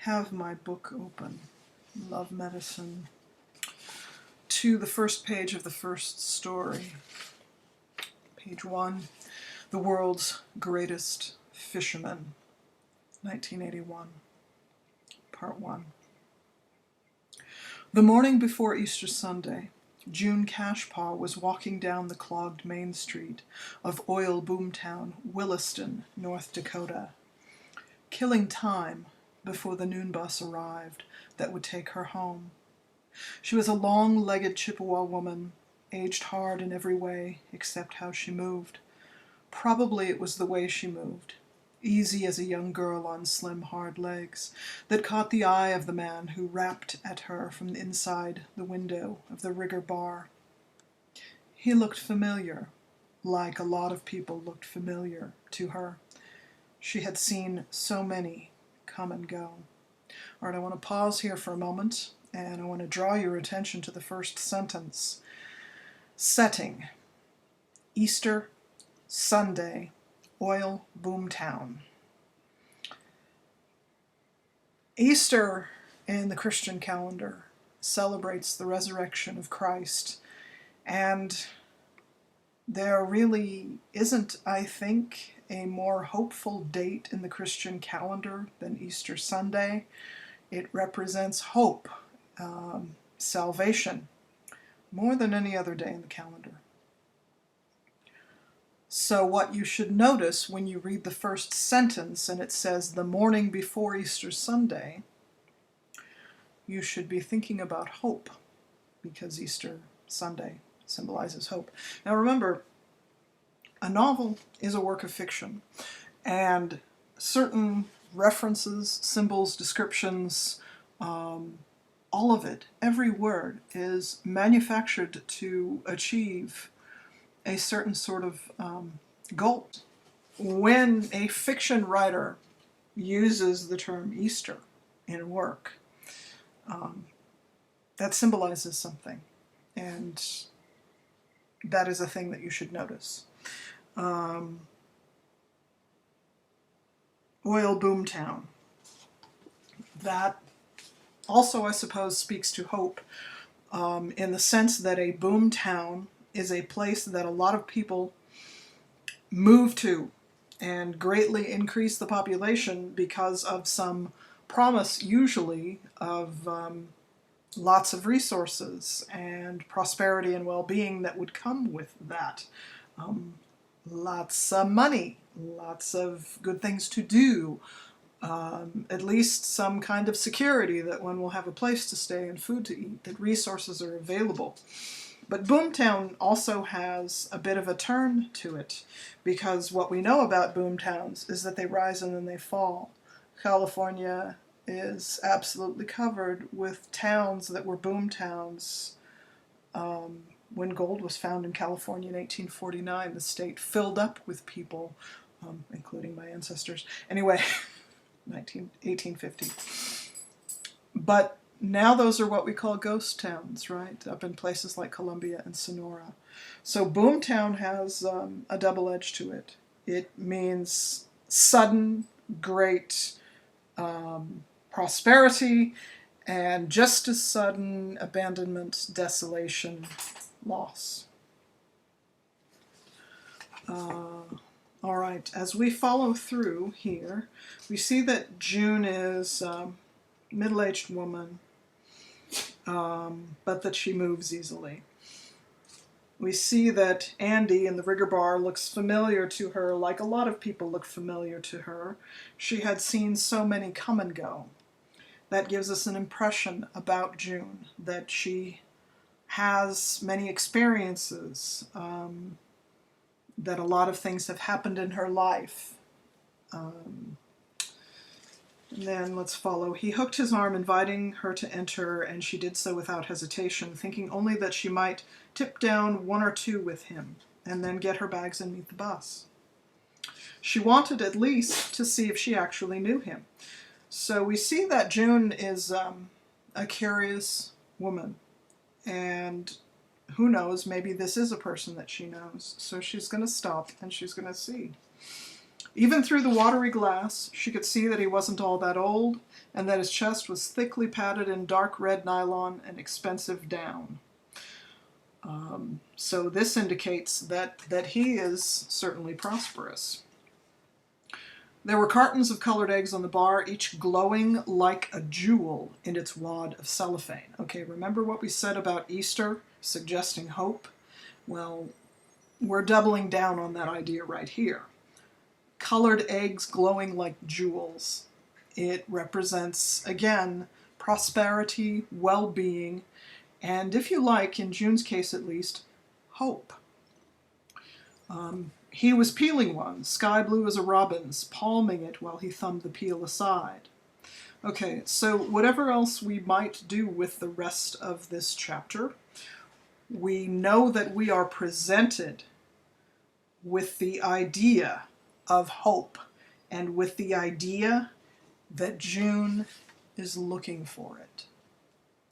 have my book open, Love Medicine, to the first page of the first story. Page 1, The World's Greatest Fisherman, 1981, Part 1. The morning before Easter Sunday, June Cashpaw was walking down the clogged main street of oil boomtown Williston, North Dakota, killing time before the noon bus arrived that would take her home. She was a long-legged Chippewa woman, aged hard in every way except how she moved. Probably it was the way she moved, easy as a young girl on slim, hard legs, that caught the eye of the man who rapped at her from inside the window of the Rigger bar. He looked familiar, like a lot of people looked familiar to her. She had seen so many come and go. All right, I want to pause here for a moment, and I want to draw your attention to the first sentence. Setting: Easter Sunday, oil boomtown. Easter in the Christian calendar celebrates the resurrection of Christ, and there really isn't, I think, a more hopeful date in the Christian calendar than Easter Sunday. It represents hope, salvation, more than any other day in the calendar. So what you should notice when you read the first sentence and it says the morning before Easter Sunday, you should be thinking about hope, because Easter Sunday symbolizes hope. Now remember, a novel is a work of fiction, and certain references, symbols, descriptions, all of it, every word, is manufactured to achieve a certain sort of goal. When a fiction writer uses the term Easter in work, that symbolizes something, and that is a thing that you should notice. Oil boomtown. That also, I suppose, speaks to hope, in the sense that a boomtown is a place that a lot of people move to and greatly increase the population because of some promise, usually, of lots of resources and prosperity and well-being that would come with that. Lots of money, lots of good things to do, at least some kind of security that one will have a place to stay and food to eat, that resources are available. But boomtown also has a bit of a turn to it, because what we know about boomtowns is that they rise and then they fall. California is absolutely covered with towns that were boomtowns. When gold was found in California in 1849, the state filled up with people, including my ancestors. Anyway, 1850. But now those are what we call ghost towns, right? Up in places like Columbia and Sonora. So boomtown has a double edge to it. It means sudden, great prosperity, and just as sudden abandonment, desolation, loss. All right, as we follow through here, we see that June is a middle-aged woman, but that she moves easily. We see that Andy in the Rigger bar looks familiar to her, like a lot of people look familiar to her. She had seen so many come and go. That gives us an impression about June, that she has many experiences, that a lot of things have happened in her life. And then let's follow. He hooked his arm, inviting her to enter, and she did so without hesitation, thinking only that she might tip down one or two with him, and then get her bags and meet the bus. She wanted at least to see if she actually knew him. So we see that June is a curious woman, and who knows, maybe this is a person that she knows. So she's going to stop and she's going to see. Even through the watery glass, she could see that he wasn't all that old, and that his chest was thickly padded in dark red nylon and expensive down. So this indicates that he is certainly prosperous. There were cartons of colored eggs on the bar, each glowing like a jewel in its wad of cellophane. Okay, remember what we said about Easter, suggesting hope? Well, we're doubling down on that idea right here. Colored eggs glowing like jewels. It represents, again, prosperity, well-being, and if you like, in June's case at least, hope. He was peeling one, sky blue as a robin's, palming it while he thumbed the peel aside. Okay, so whatever else we might do with the rest of this chapter, we know that we are presented with the idea of hope and with the idea that June is looking for it.